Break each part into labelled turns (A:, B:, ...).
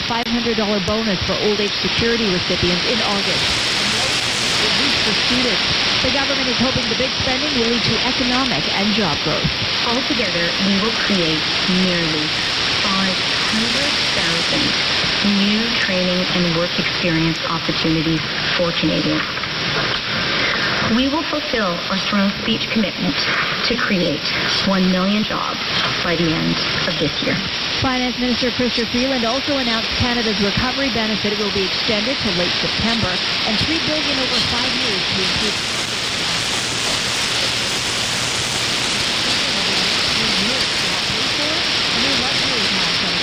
A: $500 bonus for old age security recipients in August. And release for students. The government is hoping the big spending will lead to economic and job growth.
B: Altogether, we will create nearly 500,000 new training and work experience opportunities for Canadians. We will fulfill our strong speech commitment to create 1 million jobs by the end of this year.
A: Finance Minister Chrystia Freeland also announced Canada's recovery benefit will be extended to late September and $3 billion over 5 years to include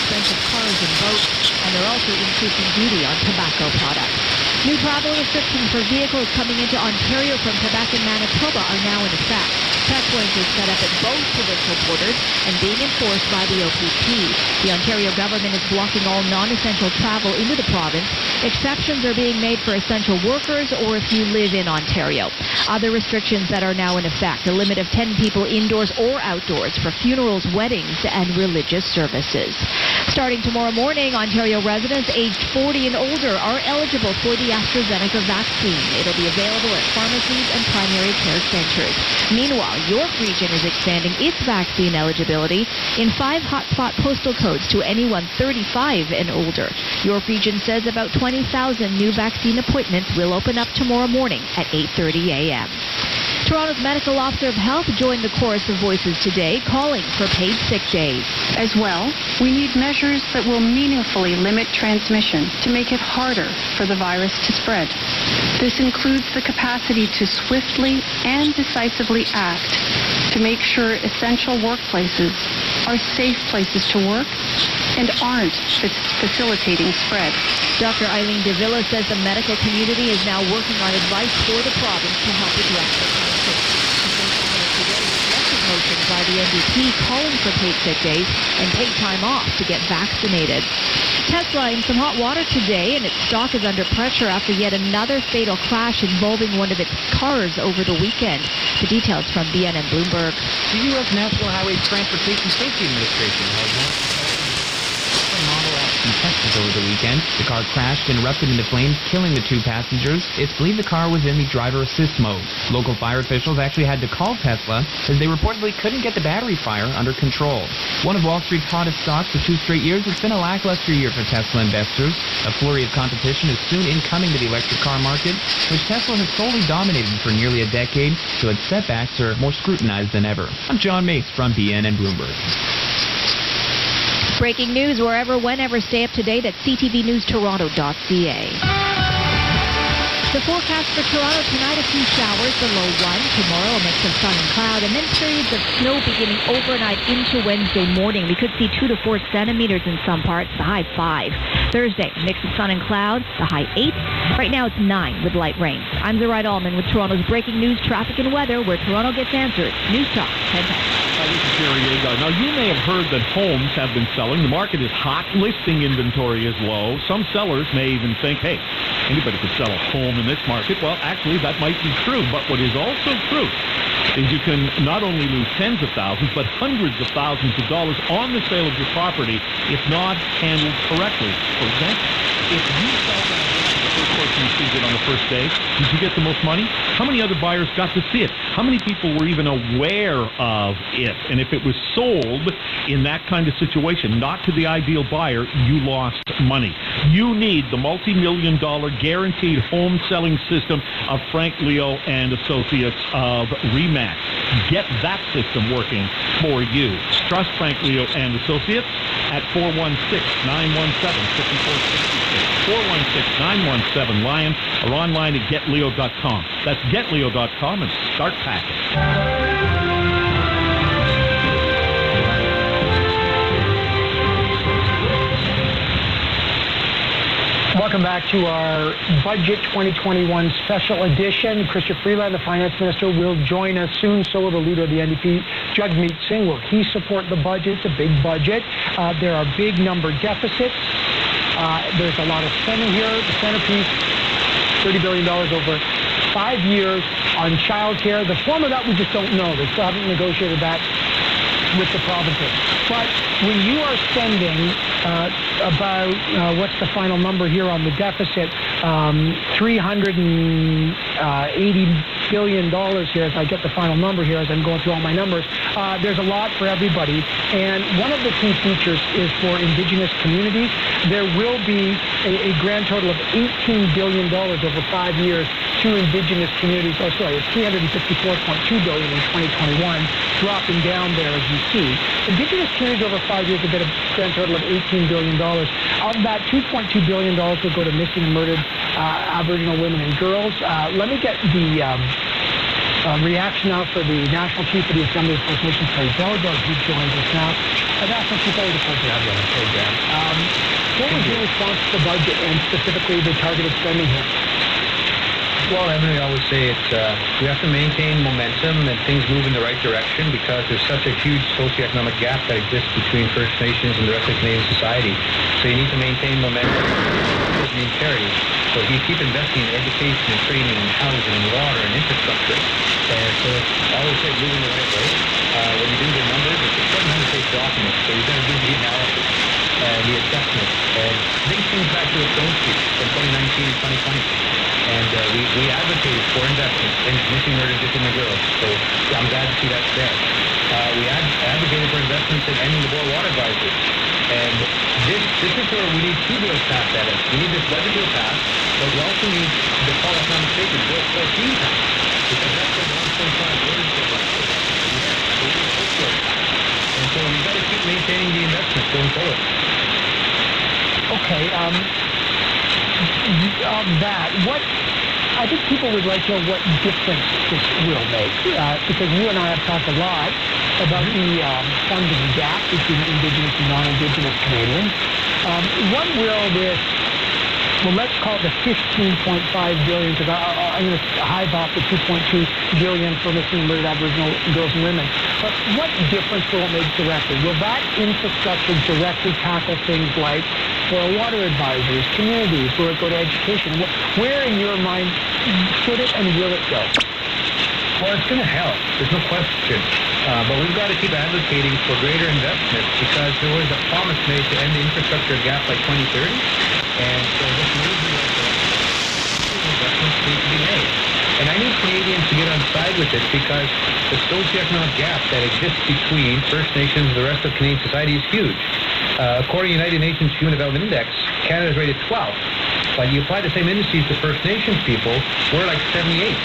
A: expensive cars and boats, and they're also increasing duty on tobacco products. New travel restrictions for vehicles coming into Ontario from Quebec and Manitoba are now in effect. Checkpoints are set up at both provincial borders and being enforced by the OPP. The Ontario government is blocking all non-essential travel into the province. Exceptions are being made for essential workers or if you live in Ontario. Other restrictions that are now in effect: a limit of 10 people indoors or outdoors for funerals, weddings, and religious services. Starting tomorrow morning, Ontario residents aged 40 and older are eligible for the AstraZeneca vaccine. It'll be available at pharmacies and primary care centers. Meanwhile, York Region is expanding its vaccine eligibility in 5 hotspot postal codes to anyone 35 and older. York Region says about 20,000 new vaccine appointments will open up tomorrow morning at 8:30 a.m. Toronto's Medical Officer of Health joined the chorus of voices today, calling for paid sick days.
C: As well, we need measures that will meaningfully limit transmission to make it harder for the virus to spread. This includes the capacity to swiftly and decisively act to make sure essential workplaces are safe places to work and aren't facilitating spread.
A: Dr. Eileen De Villa says the medical community is now working on advice for the province to help address the crisis. Motion by the NDP calling for paid sick days and paid time off to get vaccinated. Tesla in some hot water today, and its stock is under pressure after yet another fatal crash involving one of its cars over the weekend. The details from BN and Bloomberg.
D: The U.S. National Highway Transportation Safety Administration has Model X in Texas over the weekend. The car crashed and erupted into flames, killing the 2 passengers. It's believed the car was in the driver assist mode. Local fire officials actually had to call Tesla as they reportedly couldn't get the battery fire under control. One of Wall Street's hottest stocks for 2 straight years, it's been a lackluster year for Tesla investors. A flurry of competition is soon incoming to the electric car market, which Tesla has solely dominated for nearly a decade, so its setbacks are more scrutinized than ever. I'm John Mace from BN and Bloomberg.
A: Breaking news wherever, whenever. Stay up to date at ctvnewstoronto.ca. The forecast for Toronto tonight: a few showers, the low 1. Tomorrow, a mix of sun and cloud, and then periods of snow beginning overnight into Wednesday morning. We could see 2 to 4 centimeters in some parts, the high 5. Thursday, a mix of sun and cloud, the high 8. Right now it's 9 with light rain. I'm Zoraida Allman with Toronto's breaking news, traffic and weather, where Toronto gets answers. News Talk 1010.
E: This is Jerry Agar. Now, you may have heard that homes have been selling. The market is hot. Listing inventory is low. Some sellers may even think, hey, anybody could sell a home in this market. Well, actually, that might be true. But what is also true is you can not only lose tens of thousands, but hundreds of thousands of dollars on the sale of your property if not handled correctly. For example, if you sell that person who sees it on the first day, did you get the most money? How many other buyers got to see it? How many people were even aware of it? And if it was sold in that kind of situation, not to the ideal buyer, you lost money. You need the multi-million-dollar guaranteed home selling system of Frank Leo and Associates of RE/MAX. Get that system working for you. Trust Frank Leo and Associates at 416-917-5466. 416-917-LION or online at getleo.com. That's getleo.com and start packing.
F: Welcome back to our Budget 2021 special edition. Chrystia Freeland, the Finance Minister, will join us soon. So will the leader of the NDP, Jagmeet Singh. Will he support the budget? It's a big budget. There are big number deficits. There's a lot of spending here. The centerpiece, $30 billion over 5 years on child care. The form of that we just don't know. They still haven't negotiated that with the provinces. But when you are spending about, what's the final number here on the deficit, $380 billion here, as I get the final number here as I'm going through all my numbers, there's a lot for everybody. And one of the key features is for Indigenous communities. There will be a grand total of $18 billion over 5 years to Indigenous communities. Oh, sorry, it's $354.2 billion in 2021, dropping down there as you see. Indigenous communities over 5 years will get a grand total of $18 billion. Of that, $2.2 billion will go to missing and murdered Aboriginal women and girls. Let me get the reaction now for the National Chief of the Assembly of First Nations, Terry Belgo, who joins us now. National Chief, always a pleasure to have you on the program. What was your response to the budget and specifically the targeted spending here?
G: Well, Emily, I always say it's we have to maintain momentum and things move in the right direction because there's such a huge socioeconomic gap that exists between First Nations and the rest of Canadian society. So you need to maintain momentum and parity. So you keep investing in education and training and housing and water and infrastructure. And so it's always say moving the right way. When you do the numbers, it's a 700-page document. So you've got to do the analysis and the assessment. And bring things back to its own speech from 2019 and 2020. And we advocated for investment in missing, murdered, and girls. So I'm glad to see that's there. We advocated for investments in ending the boil water advisory. And this is where we need two bills passed at us. We need this budget bill passed, but we also need the Paul, if I'm not mistaken, Bill 14 passed. Because that's the 1.5 words for us. And so we've got to keep maintaining the investments going forward.
F: Okay, of that, I think people would like to know what difference this will make, because you and I have talked a lot about the funding gap between Indigenous and non-Indigenous Canadians. What will this, well, let's call it the $15.5 billion, because I'm going to hive off the $2.2 billion for missing and murdered Aboriginal girls and women. But what difference will it make directly? Will that infrastructure directly tackle things like boil water advisories, communities? Will it go to education? Where in your mind should it and will it go?
G: Well, it's going to help. There's no question. But we've got to keep advocating for greater investment because there was a promise made to end the infrastructure gap by 2030. And so this movement investments need to be made. And I need Canadians to get on side with it because the socioeconomic gap that exists between First Nations and the rest of Canadian society is huge. According to the United Nations Human Development Index, Canada is rated 12th. But you apply the same indices to First Nations people, we're like 78.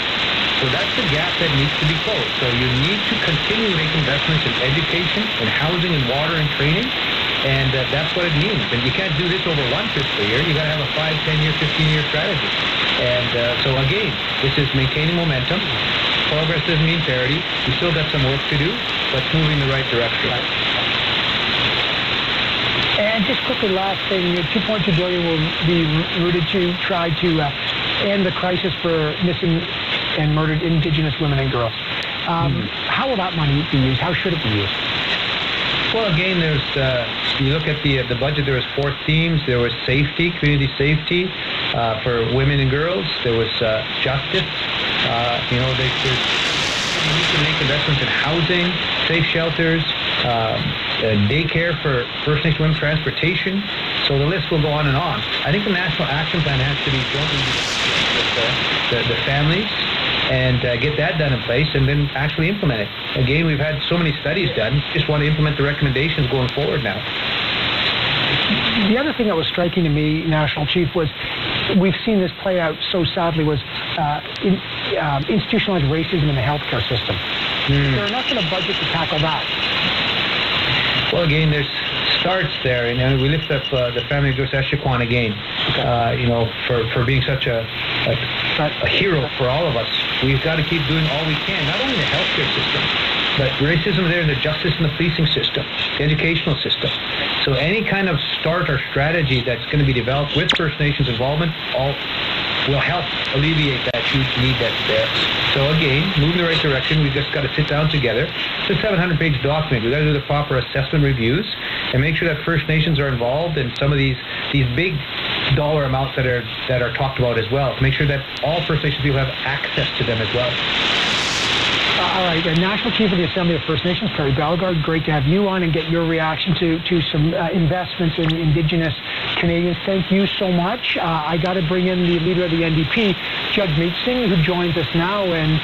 G: So that's the gap that needs to be closed. So you need to continue to make investments in education, in housing, and water, and training. And that's what it means. And you can't do this over one fiscal year. You got to have a 5, 10-year, 15-year strategy. And so again, this is maintaining momentum. Progress doesn't mean parity. We still got some work to do, but it's moving in the right direction.
F: And just quickly, last thing, $2.2 billion will be rooted to try to end the crisis for missing and murdered Indigenous women and girls. How will that money be used? How should it be used?
G: Well, again, there's you look at the budget. There was 4 themes. There was safety, community safety for women and girls. There was justice. You need to make investments in housing, safe shelters, daycare for First Nation women, transportation. So the list will go on and on. I think the National Action Plan has to be jointly with the families and get that done in place and then actually implement it. Again, we've had so many studies done. Just want to implement the recommendations going forward now.
F: The other thing that was striking to me, National Chief, was we've seen this play out so sadly was institutionalized racism in the healthcare system. Is there enough in a budget to tackle that?
G: Well, again, there's starts there, and we lift up the family of Joyce Echequan again, for being such a hero for all of us. We've got to keep doing all we can, not only in the healthcare system, but racism there in the justice and the policing system, the educational system. So any kind of start or strategy that's going to be developed with First Nations involvement will help alleviate that huge need that's there. So again, move in the right direction. We've just got to sit down together. It's a 700-page document. We've got to do the proper assessment reviews and make sure that First Nations are involved in some of these big dollar amounts that are talked about as well. To make sure that all First Nations people have access to them as well.
F: All right, National Chief of the Assembly of First Nations, Perry Bellegarde, great to have you on and get your reaction to some investments in Indigenous Canadians. Thank you so much. I got to bring in the leader of the NDP, Judge Meet Singh, who joins us now. And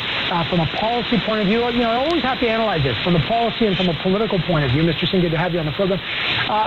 F: from a policy point of view, I always have to analyze this from a policy and from a political point of view. Mr. Singh, good to have you on the program.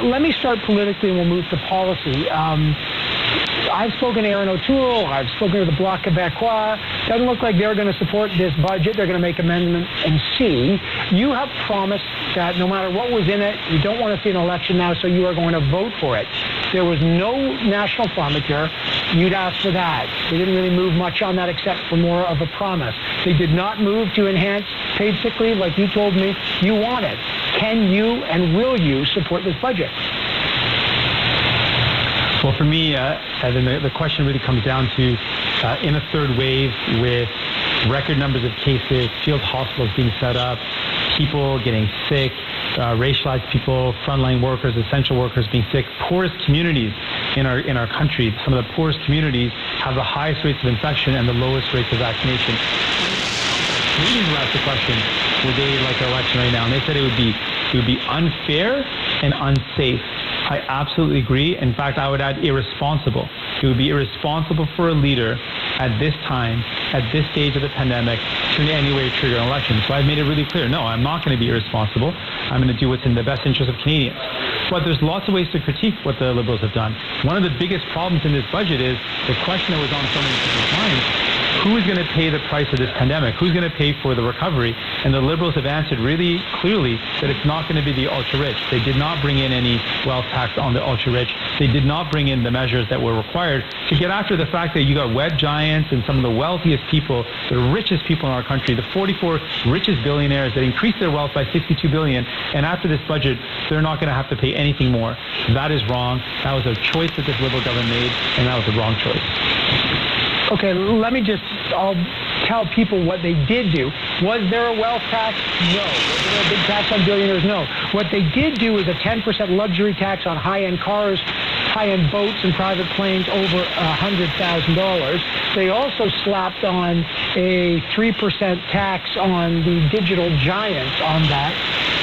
F: Let me start politically and we'll move to policy. I've spoken to Aaron O'Toole. I've spoken to the Bloc Québécois. Doesn't look like they're going to support this budget. They're going to make amendment and C. You have promised that no matter what was in it, you don't want to see an election now, so you are going to vote for it. There was no national pharmacare. You'd asked for that. They didn't really move much on that except for more of a promise. They did not move to enhance paid sick leave like you told me you wanted. Can you and will you support this budget?
H: Well, for me, the question really comes down to in a third wave with record numbers of cases, field hospitals being set up, people getting sick, racialized people, frontline workers, essential workers being sick, poorest communities in our country, some of the poorest communities have the highest rates of infection and the lowest rates of vaccination. Canadians were asked the question, would they like an election right now? And they said it would be unfair and unsafe. I absolutely agree. In fact, I would add irresponsible. It would be irresponsible for a leader at this time, at this stage of the pandemic, to in any way trigger an election. So I've made it really clear, no, I'm not going to be irresponsible. I'm going to do what's in the best interest of Canadians. But there's lots of ways to critique what the Liberals have done. One of the biggest problems in this budget is the question that was on so many people's minds, who is going to pay the price of this pandemic? Who's going to pay for the recovery? And the Liberals have answered really clearly that it's not going to be the ultra-rich. They did not bring in any wealth tax on the ultra-rich. They did not bring in the measures that were required to get after the fact that you got web giants and some of the wealthiest people, the richest people in our country, the 44 richest billionaires that increased their wealth by $62 billion. And after this budget, they're not going to have to pay anything more. That is wrong. That was a choice that this Liberal government made, and that was the wrong choice.
F: Okay, I'll tell people what they did do. Was there a wealth tax? No. Was there a big tax on billionaires? No. What they did do is a 10% luxury tax on high-end cars, high-end boats, and private planes over $100,000. They also slapped on a 3% tax on the digital giants on that.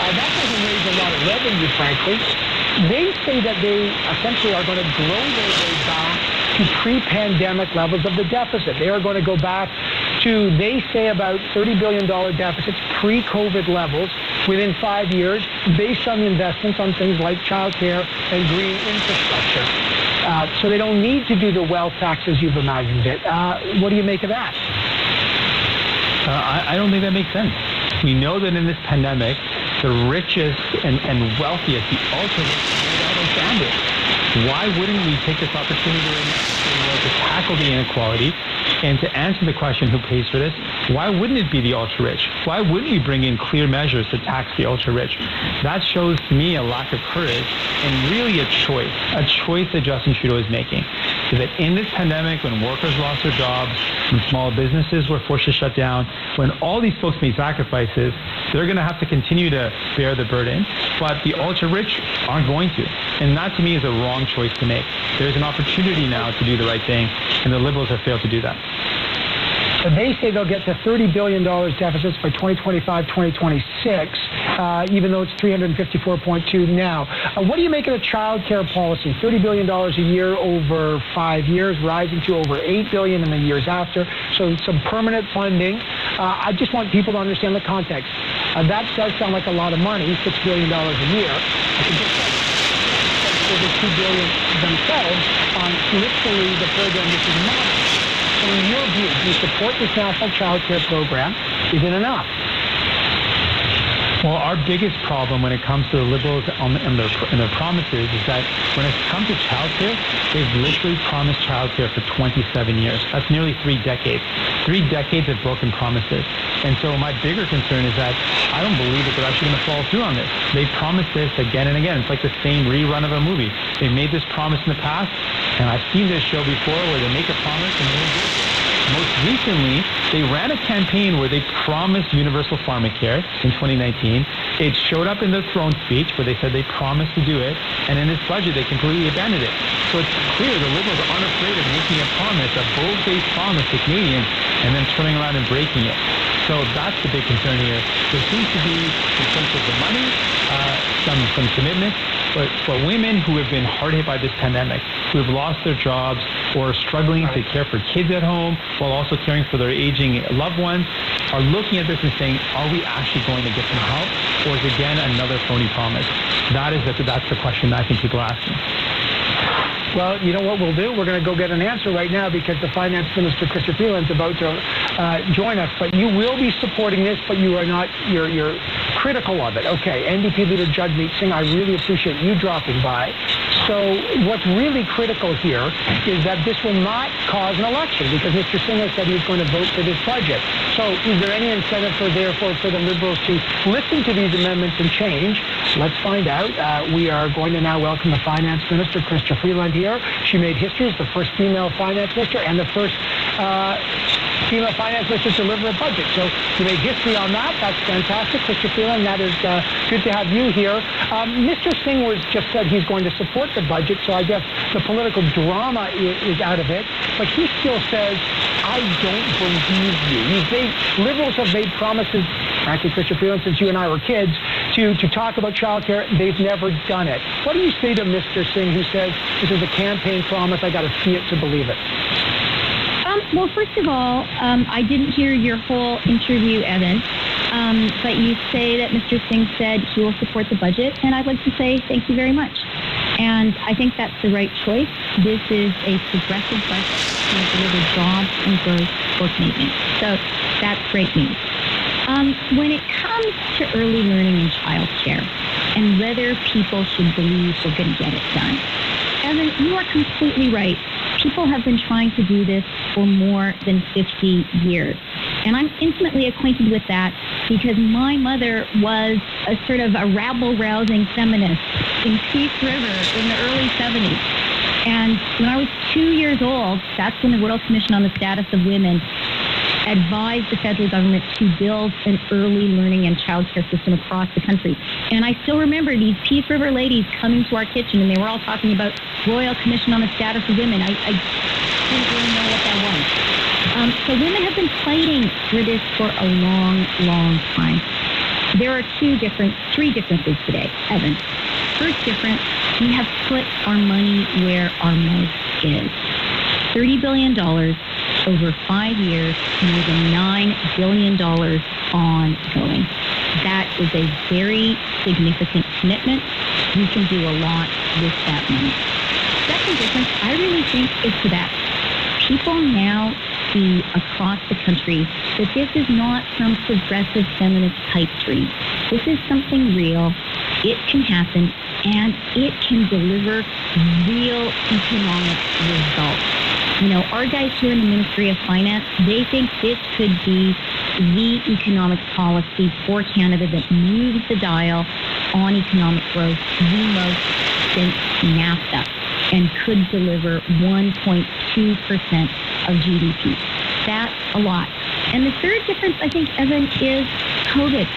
F: That doesn't raise a lot of revenue, frankly. They say that they essentially are going to grow their way back to pre-pandemic levels of the deficit. They are going to go back to, they say, about $30 billion deficits, pre-COVID levels, within 5 years, based on the investments on things like childcare and green infrastructure. So they don't need to do the wealth tax as you've imagined it. What do you make of that?
H: I don't think that makes sense. We know that in this pandemic, the richest and wealthiest, the ultra-rich, made out of sandwich. Why wouldn't we take this opportunity to tackle the inequality and to answer the question who pays for this? Why wouldn't it be the ultra-rich? Why wouldn't we bring in clear measures to tax the ultra-rich? That shows to me a lack of courage and really a choice that Justin Trudeau is making. So that in this pandemic, when workers lost their jobs, when small businesses were forced to shut down, when all these folks made sacrifices, they're going to have to continue to bear the burden, but the ultra-rich aren't going to. And that, to me, is a wrong choice to make. There's an opportunity now to do the right thing, and the Liberals have failed to do that.
F: So they say they'll get to $30 billion deficits by 2025, 2026, even though it's $354.2 now. What do you make of the child care policy? $30 billion a year over 5 years, rising to over $8 billion in the years after. So some permanent funding. I just want people to understand the context. That does sound like a lot of money, $6 billion a year. I can just over $2 billion themselves on literally the program this is modeled. So in your view, do you support this national child care program? Is it enough?
H: Well, our biggest problem when it comes to the Liberals and their promises is that when it comes to child care, they've literally promised child care for 27 years. That's nearly 3 decades. 3 decades of broken promises. And so my bigger concern is that I don't believe that they're actually going to follow through on this. They promised this again and again. It's like the same rerun of a movie. They made this promise in the past, and I've seen this show before where they make a promise and they don't do it. Most recently, they ran a campaign where they promised universal pharmacare in 2019. It showed up in their throne speech where they said they promised to do it, and in this budget they completely abandoned it. So it's clear the Liberals are unafraid of making a promise, a bold-faced promise to Canadians, and then turning around and breaking it. So that's the big concern here. There seems to be, in terms of the money, some commitment, but for women who have been hard hit by this pandemic, who have lost their jobs or are struggling to care for kids at home while also caring for their aging loved ones, are looking at this and saying, are we actually going to get some help, or is again another phony promise? That's the question that I think people are asking.
F: Well, you know what we'll do? We're going to go get an answer right now because the Finance Minister, Christopher Freeland's about to join us. But you will be supporting this, but you are not, you're critical of it. Okay, NDP Leader Jagmeet Singh, I really appreciate you dropping by. So what's really critical here is that this will not cause an election because Mr. Singh has said he's going to vote for this budget. So is there any incentive for the Liberals to listen to these amendments and change? Let's find out. We are going to now welcome the Finance Minister, Christopher Freeland, here. She made history as the first female Finance Minister and the first female Finance Minister to deliver a budget. So you made history on that. That's fantastic. Christopher Freeland, that is good to have you here. Mr. Singh just said he's going to support the budget, so I guess the political drama is out of it. But he still says, I don't believe you. Liberals have made promises, frankly, Christopher Freeland, since you and I were kids, to talk about childcare. They've never done it. What do you say to Mr. Singh, who says this is a campaign promise, I got to see it to believe it?
B: Well, first of all, I didn't hear your whole interview, Evan, but you say that Mr. Singh said he will support the budget, and I'd like to say thank you very much. And I think that's the right choice. This is a progressive budget to deliver jobs and growth for Canadians. So that's great news. When it comes to early learning and childcare and whether people should believe we're going to get it done, Evan, you are completely right. People have been trying to do this for more than 50 years. And I'm intimately acquainted with that because my mother was a sort of a rabble-rousing feminist in Peace River in the early 70s. And when I was 2 years old, that's when the Royal Commission on the Status of Women advised the federal government to build an early learning and childcare system across the country. And I still remember these Peace River ladies coming to our kitchen, and they were all talking about Royal Commission on the Status of Women. I didn't really know what that was. So women have been fighting for this for a long, long time. There are three differences today, Evan. First difference, we have put our money where our mouth is. $30 billion over 5 years, more than $9 billion ongoing. That is a very significant commitment. We can do a lot with that money. Second difference, I really think, is Quebec. People now see across the country that this is not some progressive feminist pipe dream. This is something real. It can happen, and it can deliver real economic results. You know, our guys here in the Ministry of Finance, they think this could be the economic policy for Canada that moves the dial on economic growth the most since NAFTA and could deliver 1.2% of GDP. That's a lot. And the third difference, I think, Evan, is COVID.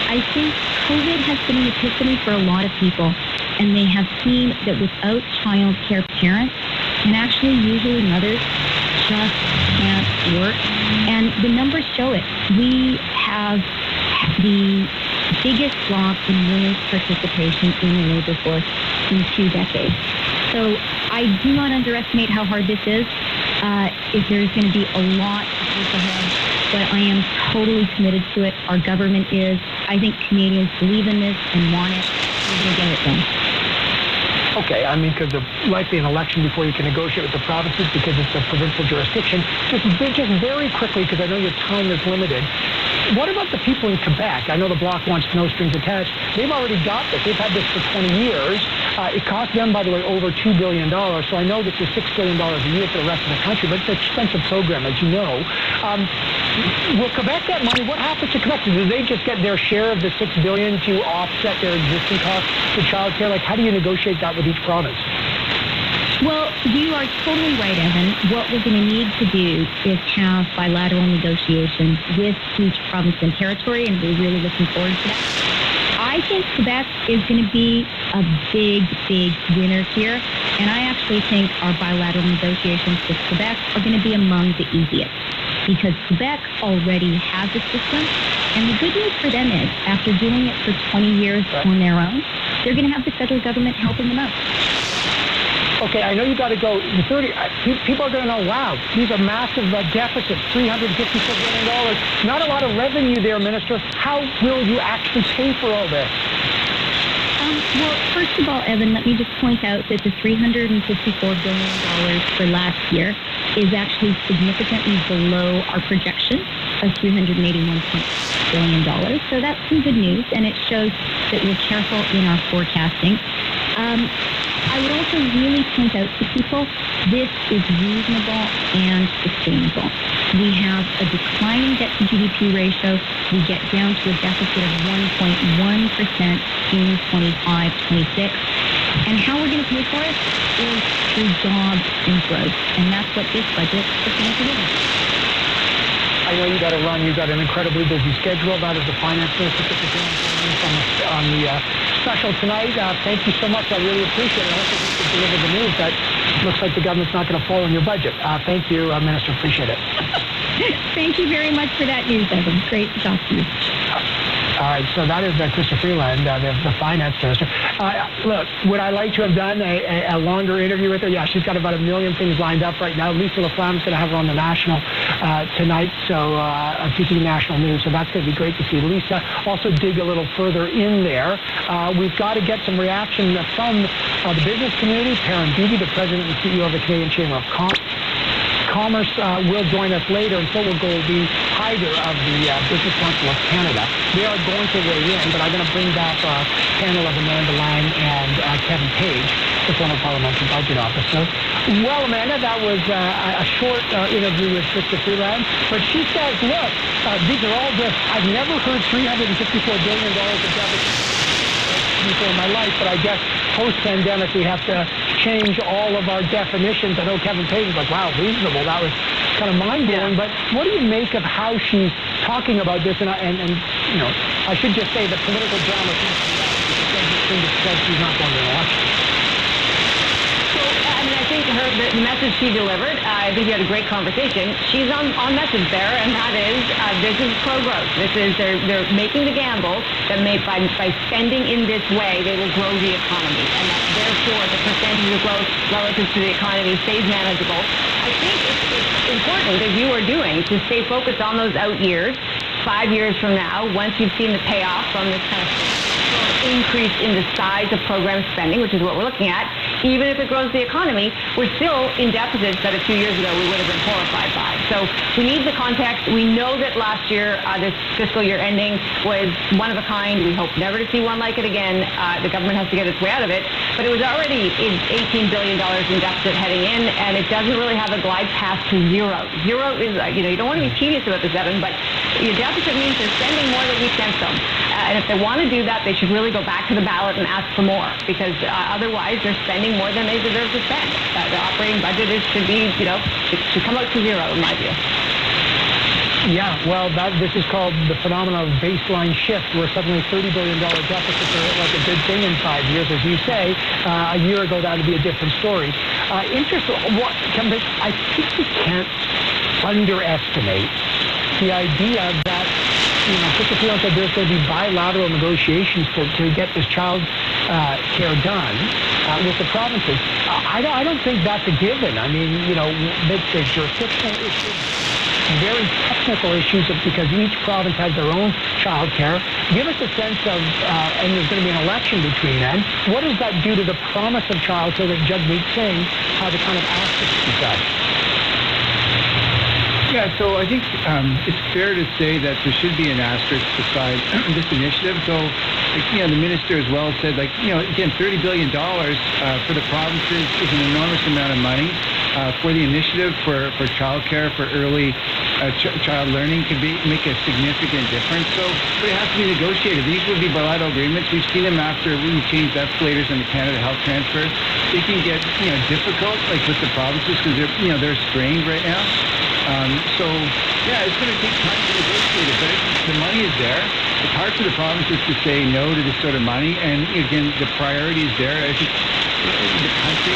B: I think COVID has been an epiphany for a lot of people, and they have seen that without child care parents, and actually usually mothers, just can't work. And the numbers show it. We have the biggest drop in women's participation in the labor force in 2 decades. So I do not underestimate how hard this is. If there's going to be a lot to take ahead, but I am totally committed to it. Our government is. I think Canadians believe in this and want it. We're going to get it done.
F: Okay, I mean, because there's likely an election before you can negotiate with the provinces because it's a provincial jurisdiction. Just very quickly, because I know your time is limited. What about the people in Quebec? I know the Bloc wants no strings attached. They've already got this. They've had this for 20 years. It cost them, by the way, over $2 billion. So I know this is $6 billion a year for the rest of the country, but it's an expensive program, as you know. Will Quebec get money? What happens to Quebec? Do they just get their share of the $6 billion to offset their existing costs for child care? Like, how do you negotiate that with each province?
B: Well, you are totally right, Evan. What we're going to need to do is have bilateral negotiations with each province and territory, and we're really looking forward to that. I think Quebec is going to be a big, big winner here, and I actually think our bilateral negotiations with Quebec are going to be among the easiest. because Quebec already has a system. And the good news for them is, after doing it for 20 years on their own, they're going to have the federal government helping them out.
F: Okay, I know you got to go. People are going to know, wow, these are massive deficits, $354 billion. Not a lot of revenue there, Minister. How will you actually pay for all this?
B: Well, first of all, Evan, let me just point out that the $354 billion for last year is actually significantly below our projection of $381 billion. So that's some good news, and it shows that we're careful in our forecasting. I would also really point out to people, this is reasonable and sustainable. We have a declining debt-to-GDP ratio. We get down to a deficit of 1.1% in 25-26. And how we're going to pay for it is through jobs and growth. And that's what this budget is going to do.
F: I know you got to run. You've got an incredibly busy schedule. That is the Finance Minister on the special tonight. Thank you so much. I really appreciate it. I hope that you can deliver the news that looks like the government's not going to fall on your budget. Thank you, Minister. Appreciate it.
B: Thank you very much for that news, Evan. Great to talk to you.
F: All right, so that is Chrystia Freeland, the Finance Minister. Look, would I like to have done a longer interview with her? Yeah, she's got about 1 million things lined up right now. Lisa LaFlamme's going to have her on the National tonight, so TT National News, so that's going to be great to see. Lisa, also dig a little further in there. We've got to get some reaction from the business community. Perrin Beatty, the President and CEO of the Canadian Chamber of Commerce, will join us later, and so will Goldie Hyder of the Business Council of Canada. They are going to weigh in, but I'm going to bring back our panel of Amanda Lang and Kevin Page, the former parliamentary budget officer. Well, Amanda, that was a short interview with Chrystia Freeland, but she says, look, these are all just, I've never heard $354 billion of deficit before in my life, but I guess post-pandemic we have to change all of our definitions. I know Kevin Page was like, wow, reasonable. That was kind of mind-blowing. But what do you make of how she's talking about this? And you know, I should just say the political drama seems to said she's not going to an election.
I: I think the message she delivered, I think you had a great conversation. She's on message there, and that is this is pro-growth. This is they're making the gamble that by spending in this way, they will grow the economy, and that therefore the percentage of growth relative to the economy stays manageable. I think it's important, as you are doing, to stay focused on those out years. 5 years from now, once you've seen the payoff from this kind of increase in the size of program spending, which is what we're looking at, even if it grows the economy, we're still in deficits that a few years ago we would have been horrified by. So we need the context. We know that last year, this fiscal year ending, was one of a kind. We hope never to see one like it again. The government has to get its way out of it. But it was already $18 billion in deficit heading in, and it doesn't really have a glide path to zero. Zero is, you don't want to be tedious about this, Evan, but your deficit means they're spending more than we sent them. And if they want to do that, they should really go back to the ballot and ask for more, because otherwise they're spending more than they deserve to spend. The operating budget should be, it should come out to zero, in my view.
F: Yeah, well, this is called the phenomenon of baseline shift, where suddenly $30 billion deficits are like a good thing in 5 years, as you say. A year ago, that would be a different story. Interesting. I think we can't underestimate the idea that, Chrystia Freeland said there's going to be bilateral negotiations to get this child care done with the provinces. I don't think that's a given. I mean, there's jurisdictional issues, very technical issues, because each province has their own child care. Give us a sense of, and there's going to be an election between then, what does that do to the promise of child care that Jagmeet Singh had to kind of ask us to decide?
J: Yeah, so I think it's fair to say that there should be an asterisk beside this initiative. So, the minister as well said, again, $30 billion for the provinces is an enormous amount of money. For the initiative, for childcare, for early child learning could make a significant difference. So, but it has to be negotiated. These will be bilateral agreements. We've seen them after we changed escalators in the Canada Health Transfer. They can get difficult, like with the provinces, because they're strained right now. So, it's going to take time to negotiate it, but the money is there. It's hard for the provinces to say no to this sort of money, and again, the priority is there. I think the country,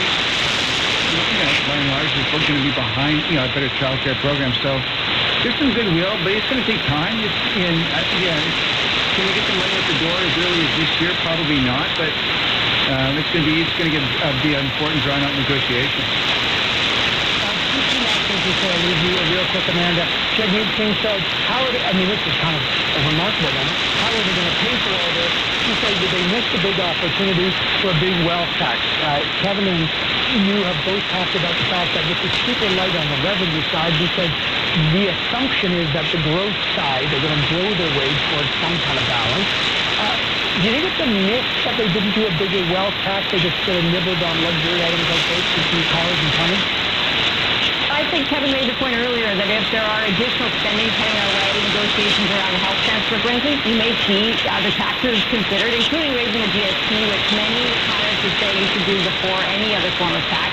J: by and large, is going to be behind, a better child care program. So there's some goodwill, but it's going to take time. Can we get the money out the door as early as this year? Probably not, but it's going to be an important drawn-out negotiation.
F: Before I leave you, a real quick, Amanda. Jagmeet Singh said, this is kind of a remarkable moment. How are they going to pay for all this? He said that they missed a big opportunity for a big wealth tax. Kevin and you have both talked about the fact that this is super light on the revenue side because the assumption is that the growth side, they're going to blow their way towards some kind of balance. Do you think it's a miss that they didn't do a bigger wealth tax? They just sort of nibbled on luxury items like bikes and cars and money?
I: I think Kevin made the point earlier that if there are additional spending coming our way, negotiations around health transfer, for instance, you may see the taxes considered, including raising the GST, which many economists would say you should do before any other form of tax.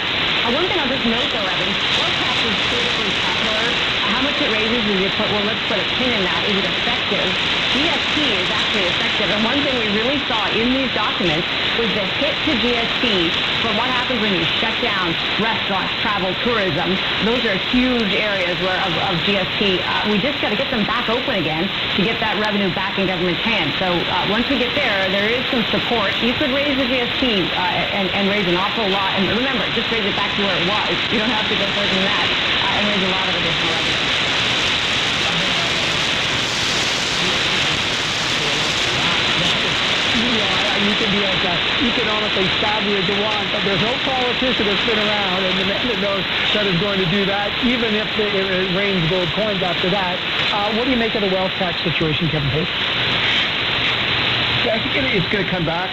I: One thing I'll just note, though, Evan, wealth tax is critically popular. How much it raises is let's put a pin in that. Is it effective? GST is actually effective. And one thing we really saw in these documents was the hit to GST from what happens when you shut down restaurants, travel, tourism. Those are huge areas of GST. We just got to get them back open again to get that revenue back in government's hands. So once we get there is some support. You could raise the GST and raise an awful lot. And remember, just raise it back to where it was. You don't have to go further than that and raise a lot of additional revenue.
F: You can be as economically savvy as you want, but there's no politician that's been around and the man that knows that is going to do that, even if it rains gold coins after that. What do you make of the wealth tax situation, Kevin Page?
J: Yeah, I think it's going to come back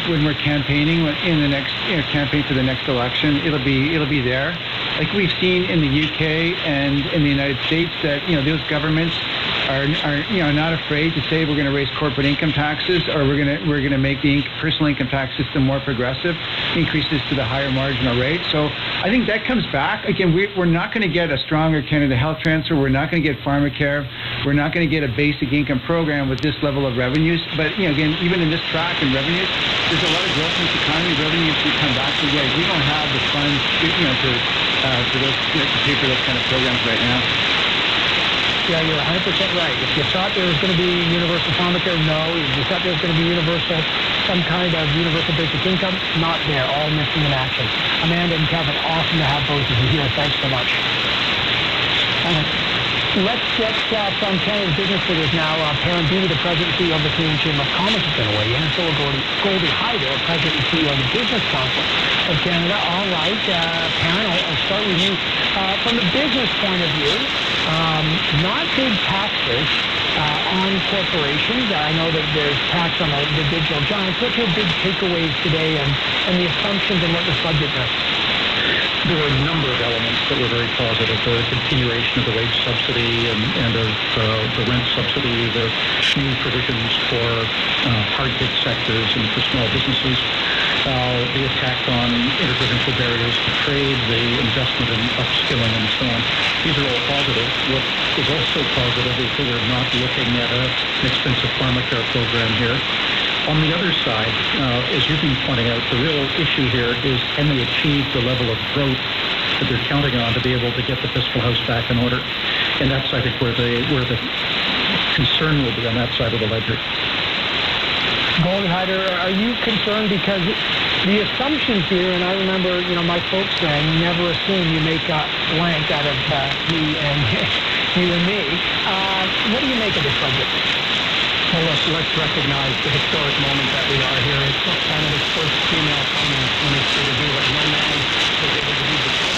J: when we're campaigning in the next campaign for the next election. It'll be there, like we've seen in the UK and in the United States that those governments are not afraid to say we're going to raise corporate income taxes or we're going to make the personal income tax system more progressive, increases to the higher marginal rate. So I think that comes back. Again, we're not going to get a stronger Canada Health Transfer. We're not going to get pharmacare. We're not going to get a basic income program with this level of revenues. But again, even in this track in revenues, there's a lot of growth in this economy. Revenues should come back. So yeah, we don't have the funds to pay for those kind of programs right now.
F: Yeah, you're 100% right. If you thought there was going to be universal pharmacare, no. If you thought there was going to be some kind of universal basic income, not there. All missing in action. Amanda and Kevin, awesome to have both of you here. Thanks so much. Let's get from Canada's business figures now. Perrin Beatty, the President and CEO of the Canadian Chamber of Commerce, is going to weigh in. And so will Goldie Hyder, President and CEO of the Business Council of Canada. All right, Perrin, I'll start with you. From the business point of view, not big taxes on corporations. I know that there's tax on the digital giants. What's your big takeaways today and the assumptions and what this budget does?
K: There were a number of elements that were very positive. The continuation of the wage subsidy and of the rent subsidy, the new provisions for hard-hit sectors and for small businesses, the attack on interprovincial barriers to trade, the investment in upskilling and so on. These are all positive. What is also positive is that we're not looking at an expensive pharmacare program here. On the other side, as you've been pointing out, the real issue here is can they achieve the level of growth that they're counting on to be able to get the fiscal house back in order? And that's, I think, where the concern will be on that side of the ledger.
F: Goldie Hyder, are you concerned because the assumptions here, and I remember, my folks saying, never assume you make a blank out of me and you and me. What do you make of this budget?
K: Well, let's recognize the historic moment that we are here. It's Canada's first female finance minister to do what no man was able to do before.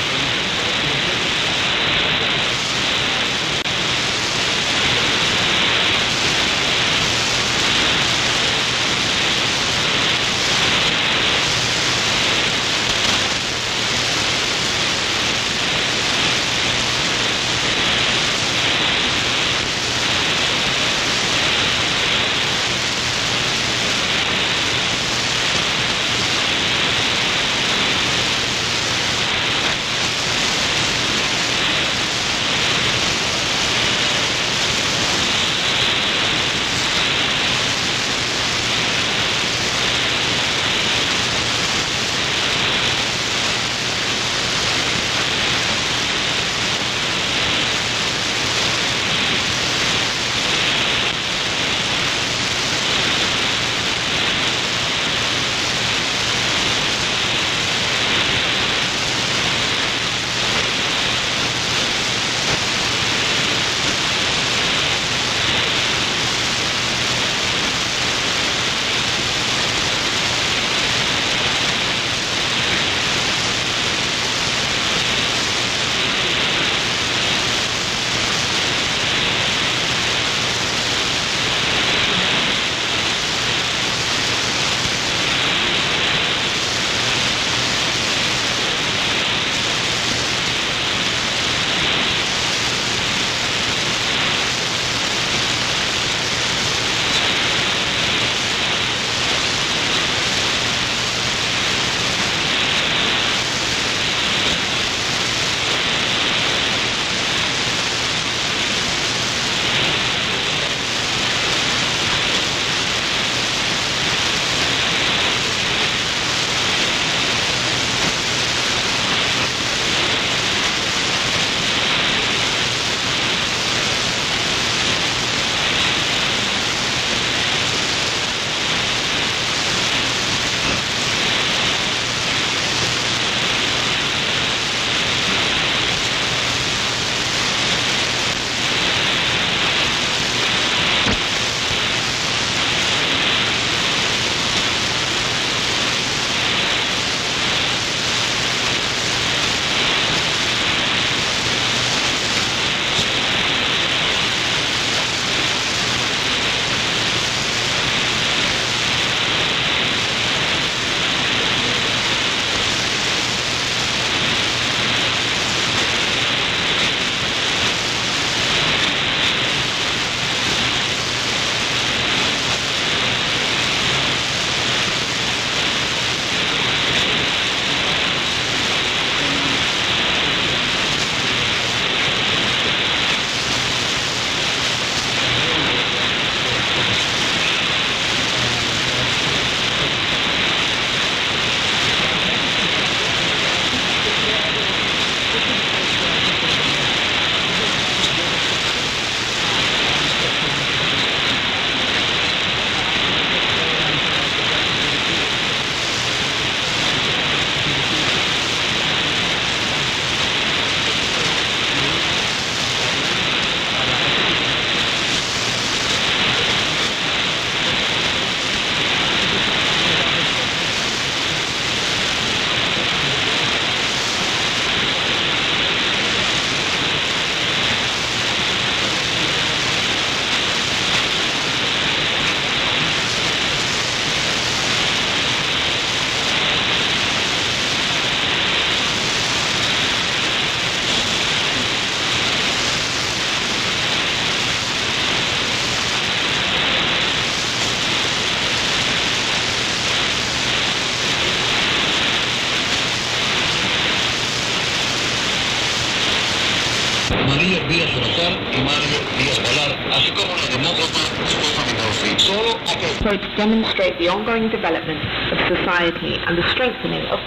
L: María Díaz Salazar y Mario Díaz Valar, así como la demócrata Stephanie Murphy. Solo
B: So to demonstrate the ongoing development of society and the strengthening of...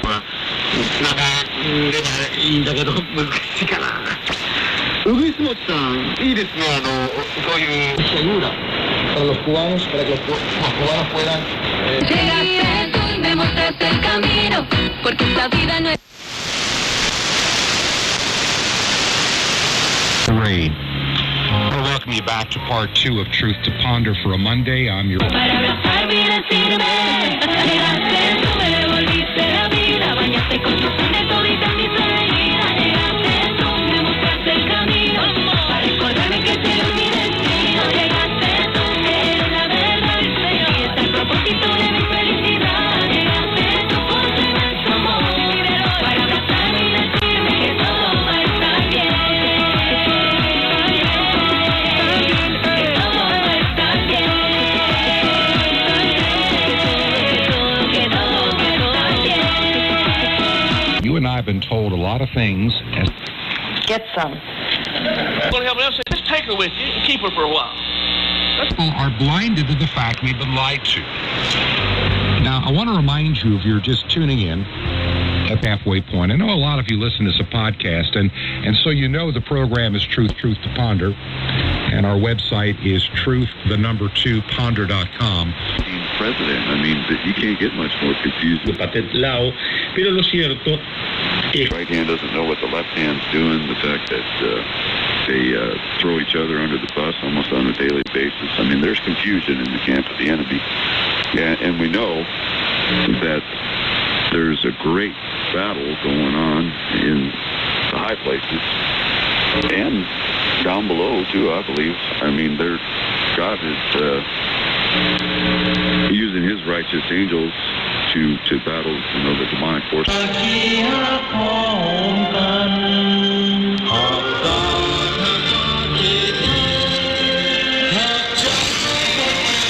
L: だけど難しいかな。うぐいすもちさん、いいですね、そういうayuda para los cubanos, para que los cubanos puedan.
M: Llegaste tú y me mostraste el camino, porque esta vida no es.
N: Great. I welcome you back to part 2 of Truth to Ponder for a Monday. I'm your... You and I have been told a lot of things.
B: Get some.
O: Well, help me out. Just take her with you and keep her for a while.
N: People are blinded to the fact we've been lied to. Now, I want to remind you, if you're just tuning in at Halfway Point, I know a lot of you listen to this podcast, and so you know the program is Truth to Ponder, and our website is truth2ponder.com.
P: President, I mean, you can't get much more confused.
Q: Pero lo cierto
P: The right hand doesn't know what the left hand's doing. The fact that they throw each other under the bus almost on a daily basis. I mean, there's confusion in the camp of the enemy. And we know that there's a great battle going on in the high places and down below, too, I believe. I mean, God is using his righteous angels to battle, the demonic forces.